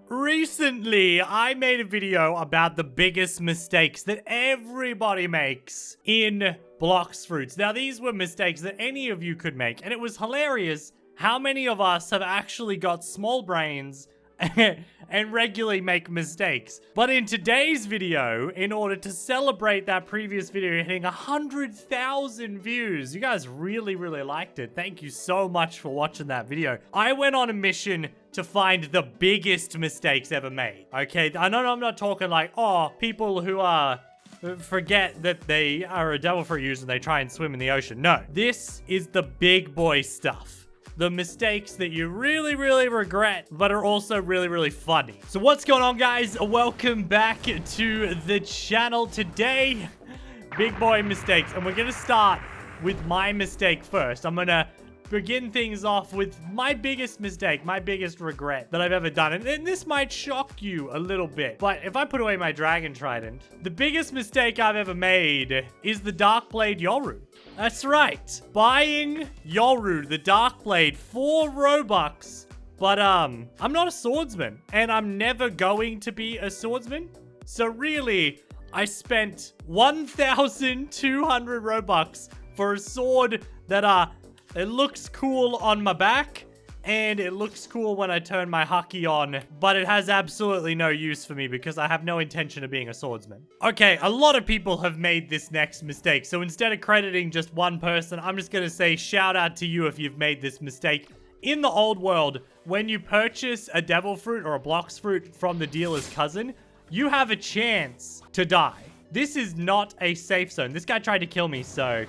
Recently, I made a video about the biggest mistakes that everybody makes in BLOX FRUITS. Now, these were mistakes that any of you could make, and it was hilarious how many of us have actually got small brains and regularly make mistakes. But in today's video, in order to celebrate that previous video hitting 100,000 views, you guys really liked it. Thank you so much for watching that video. I went on a mission to find the biggest mistakes ever made. Okay, I know I'm not talking like, oh, people who forget that they are a devil fruit user and they try and swim in the ocean. No, this is the big boy stuff. The mistakes that you really regret, but are also really funny. So what's going on, guys? Welcome back to the channel today. Big boy mistakes. And we're gonna start with my mistake first. I'm gonna begin things off with my biggest mistake, my biggest regret that I've ever done. And this might shock you a little bit, but if I put away my dragon trident, the biggest mistake I've ever made is the dark blade Yoru. That's right. Buying Yoru, the dark blade, for Robux. But I'm not a swordsman, and I'm never going to be a swordsman. So really, I spent 1,200 Robux for a sword that it looks cool on my back, and it looks cool when I turn my haki on, but it has absolutely no use for me because I have no intention of being a swordsman. Okay, a lot of people have made this next mistake, so instead of crediting just one person, I'm just gonna say shout out to you if you've made this mistake. In the old world, when you purchase a devil fruit or a BLOX fruit from the dealer's cousin, you have a chance to die. This is not a safe zone. This guy tried to kill me, so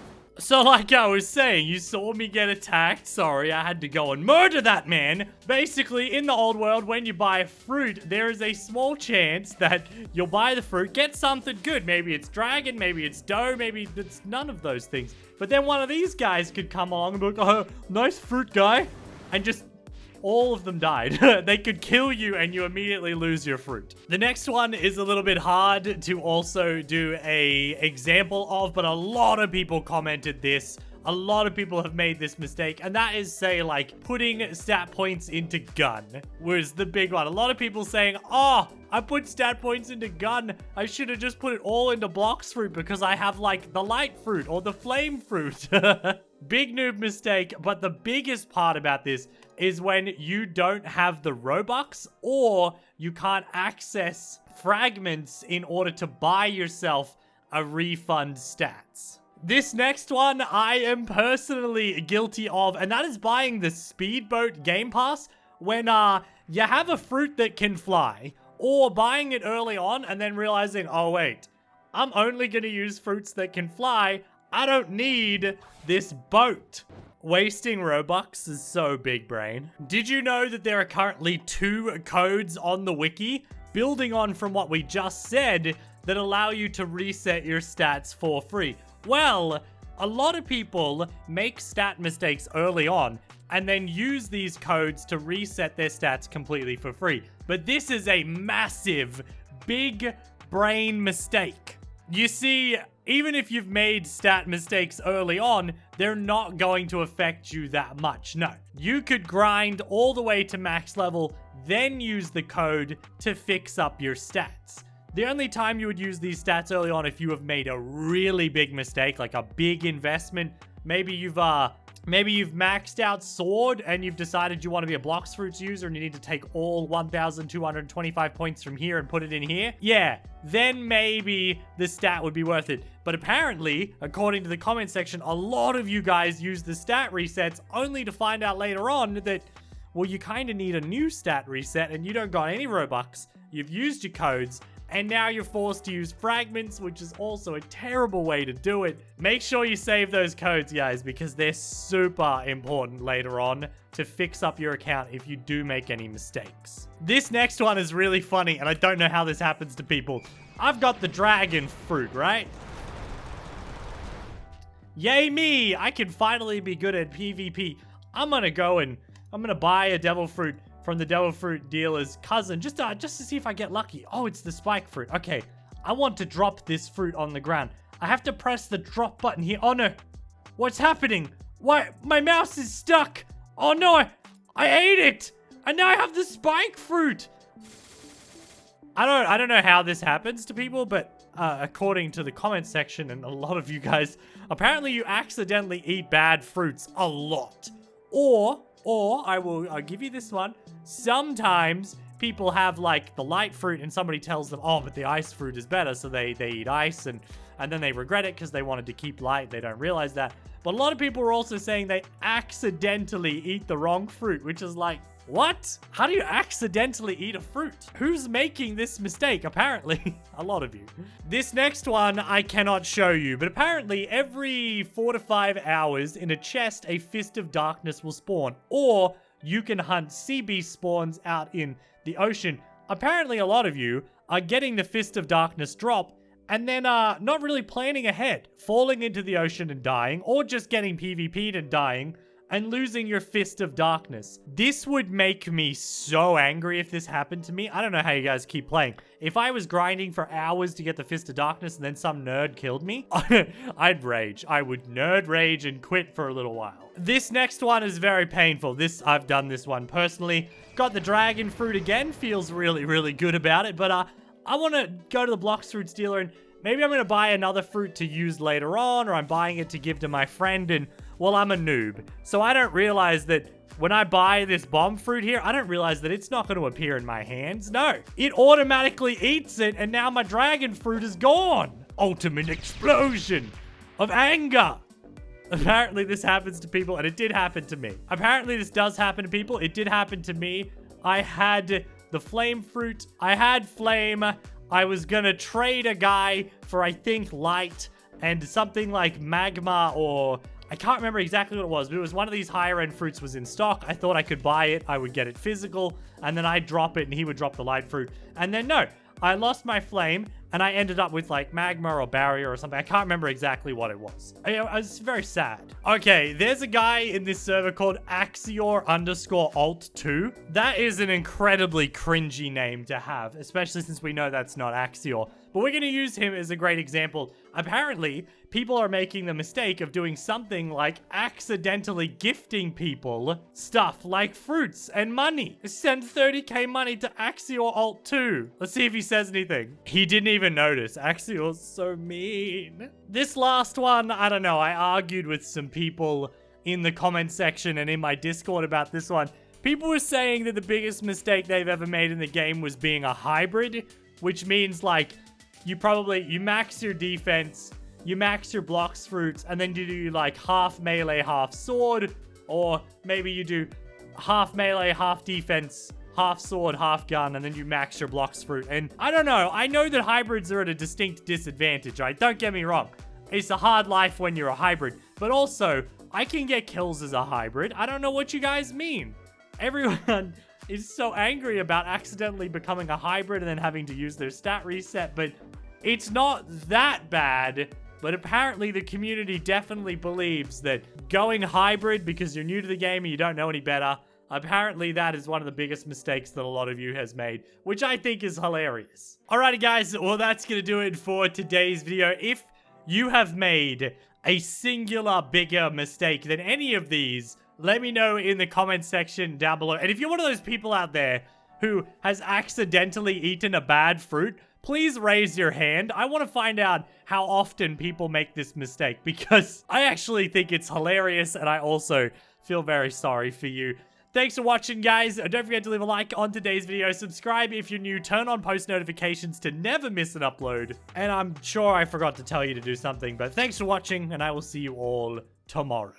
like I was saying, you saw me get attacked. Sorry, I had to go and murder that man. Basically, in the old world, when you buy a fruit, there is a small chance that you'll buy the fruit, get something good. Maybe it's dragon, maybe it's doe, maybe it's none of those things. But then one of these guys could come along and be like, oh, nice fruit guy. And just all of them died. They could kill you and you immediately lose your fruit. The next one is a little bit hard to also do a example of, but a lot of people commented this. A lot of people have made this mistake, and that is, say, like, putting stat points into gun was the big one. A lot of people saying, oh, I put stat points into gun. I should have just put it all into BLOX fruit because I have, like, the light fruit or the flame fruit. Big noob mistake, but the biggest part about this is when you don't have the Robux or you can't access fragments in order to buy yourself a refund stats. This next one I am personally guilty of, and that is buying the speedboat game pass when you have a fruit that can fly, or buying it early on and then realizing, oh wait, I'm only going to use fruits that can fly. I don't need this boat. Wasting Robux is so big brain. Did you know that there are currently 2 codes on the wiki, building on from what we just said, that allow you to reset your stats for free? Well, a lot of people make stat mistakes early on and then use these codes to reset their stats completely for free. But this is a massive, big brain mistake. You see, even if you've made stat mistakes early on, they're not going to affect you that much. No, you could grind all the way to max level, then use the code to fix up your stats. The only time you would use these stats early on if you have made a really big mistake, like a big investment. Maybe you've maxed out sword and you've decided you want to be a BLOX FRUITS user and you need to take all 1,225 points from here and put it in here. Yeah, then maybe the stat would be worth it. But apparently, according to the comment section, a lot of you guys use the stat resets only to find out later on that, well, you kind of need a new stat reset and you don't got any Robux. You've used your codes, and now you're forced to use fragments, which is also a terrible way to do it. Make sure you save those codes, guys, because they're super important later on to fix up your account if you do make any mistakes. This next one is really funny, and I don't know how this happens to people. I've got the dragon fruit, right? Yay me! I can finally be good at PvP. I'm gonna buy a devil fruit from the devil fruit dealer's cousin, just to see if I get lucky. Oh, it's the spike fruit. Okay, I want to drop this fruit on the ground. I have to press the drop button here. Oh no, what's happening? Why, my mouse is stuck. Oh no, I ate it, and now I have the spike fruit. I don't know how this happens to people, but according to the comment section and a lot of you guys, apparently you accidentally eat bad fruits a lot. Or I'll give you this one. Sometimes people have like the light fruit and somebody tells them, oh, but the ice fruit is better. So they eat ice and then they regret it because they wanted to keep light. They don't realize that. But a lot of people are also saying they accidentally eat the wrong fruit, which is like, what? How do you accidentally eat a fruit? Who's making this mistake? Apparently, a lot of you. This next one I cannot show you, but apparently every 4 to 5 hours in a chest, a fist of darkness will spawn. Or you can hunt sea beast spawns out in the ocean. Apparently, a lot of you are getting the fist of darkness drop and then not really planning ahead, falling into the ocean and dying, or just getting PvP'd and dying, and losing your fist of darkness. This would make me so angry if this happened to me. I don't know how you guys keep playing. If I was grinding for hours to get the fist of darkness and then some nerd killed me, I'd rage. I would nerd rage and quit for a little while. This next one is very painful. I've done this one personally. Got the dragon fruit again. Feels really, really good about it. But I want to go to the BloxFruits dealer and maybe I'm going to buy another fruit to use later on, or I'm buying it to give to my friend. And well, I'm a noob, so I don't realize that when I buy this bomb fruit here, I don't realize that it's not going to appear in my hands. No, it automatically eats it, and now my dragon fruit is gone. Ultimate explosion of anger. Apparently, this happens to people, and it did happen to me. Apparently, this does happen to people. It did happen to me. I had the flame fruit. I had flame. I was going to trade a guy for, I think, light and something like magma or... I can't remember exactly what it was, but it was one of these higher end fruits was in stock. I thought I could buy it. I would get it physical, and then I'd drop it, and he would drop the light fruit. And then, no, I lost my flame, and I ended up with, like, magma or barrier or something. I can't remember exactly what it was. I was very sad. Okay, there's a guy in this server called Axior_alt2. That is an incredibly cringy name to have, especially since we know that's not Axior. But we're going to use him as a great example. Apparently, people are making the mistake of doing something like accidentally gifting people stuff like fruits and money. Send 30k money to Axior_alt2. Let's see if he says anything. He didn't even notice. Axior's so mean. This last one, I don't know. I argued with some people in the comment section and in my Discord about this one. People were saying that the biggest mistake they've ever made in the game was being a hybrid, which means like you max your defense, you max your BloxFruits, and then you do like half melee, half sword, or maybe you do half melee, half defense, half sword, half gun, and then you max your BloxFruit. And I don't know, I know that hybrids are at a distinct disadvantage, right? Don't get me wrong. It's a hard life when you're a hybrid, but also, I can get kills as a hybrid. I don't know what you guys mean. Everyone is so angry about accidentally becoming a hybrid and then having to use their stat reset, but it's not that bad. But apparently the community definitely believes that going hybrid because you're new to the game and you don't know any better, apparently that is one of the biggest mistakes that a lot of you has made, which I think is hilarious. Alrighty guys, well that's gonna do it for today's video. If you have made a singular bigger mistake than any of these, let me know in the comment section down below. And if you're one of those people out there who has accidentally eaten a bad fruit, please raise your hand. I want to find out how often people make this mistake because I actually think it's hilarious and I also feel very sorry for you. Thanks for watching, guys. Don't forget to leave a like on today's video. Subscribe if you're new. Turn on post notifications to never miss an upload. And I'm sure I forgot to tell you to do something, but thanks for watching and I will see you all tomorrow.